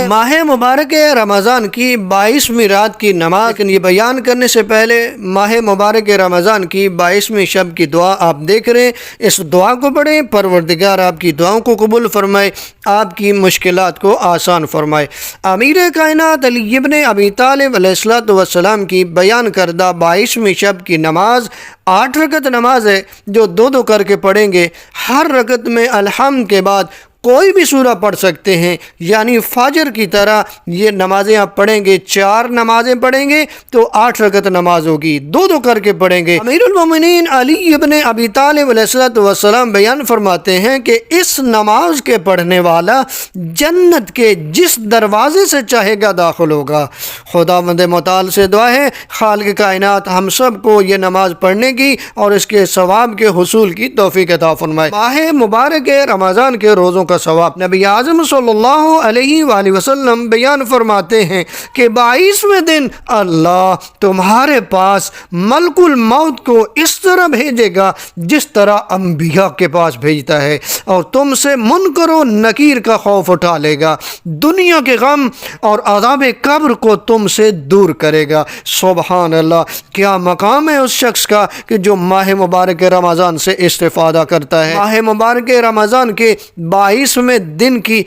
ماہ مبارک رمضان کی 22ویں رات کی نماز، لیکن یہ بیان کرنے سے پہلے ماہ مبارک رمضان کی 22ویں شب کی دعا آپ دیکھ رہے ہیں، اس دعا کو پڑھیں، پروردگار آپ کی دعاؤں کو قبول فرمائے، آپ کی مشکلات کو آسان فرمائے۔ امیر کائنات علی ابن ابی طالب علیہ السلام کی بیان کردہ 22ویں شب کی نماز 8 رکعت نماز ہے جو دو کر کے پڑھیں گے۔ ہر رکعت میں الحمد کے بعد کوئی بھی سورہ پڑھ سکتے ہیں، یعنی فجر کی طرح یہ نمازیں آپ پڑھیں گے، 4 نمازیں پڑھیں گے تو 8 رکعت نماز ہوگی، دو کر کے پڑھیں گے۔ امیر المومنین علی ابن ابی طالب علیہ السلام بیان فرماتے ہیں کہ اس نماز کے پڑھنے والا جنت کے جس دروازے سے چاہے گا داخل ہوگا۔ خداوند متعال سے دعا ہے خالق کائنات ہم سب کو یہ نماز پڑھنے کی اور اس کے ثواب کے حصول کی توفیق عطا فرمائے۔ ماہ مبارک رمضان کے روزوں کا ثواب، نبی اعظم صلی اللہ علیہ وآلہ وسلم بیان فرماتے ہیں کہ 22ویں دن اللہ تمہارے پاس ملک الموت کو اس طرح بھیجے گا جس طرح انبیاء کے پاس بھیجتا ہے، اور تم سے منکر و نکیر کا خوف اٹھا لے گا، دنیا کے غم اور عذاب قبر کو تم سے دور کرے گا۔ سبحان اللہ، کیا مقام ہے اس شخص کا کہ جو ماہ مبارک رمضان سے استفادہ کرتا ہے۔ ماہ مبارک رمضان کے 22ویں دن کی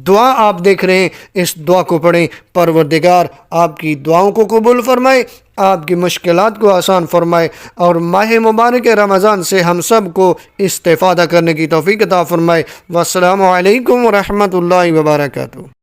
دعا آپ دیکھ رہے ہیں، اس دعا کو پڑھیں، پروردگار آپ کی دعاؤں کو قبول فرمائے، آپ کی مشکلات کو آسان فرمائے، اور ماہ مبارک رمضان سے ہم سب کو استفادہ کرنے کی توفیق عطا فرمائے۔ والسلام علیکم ورحمۃ اللہ وبرکاتہ۔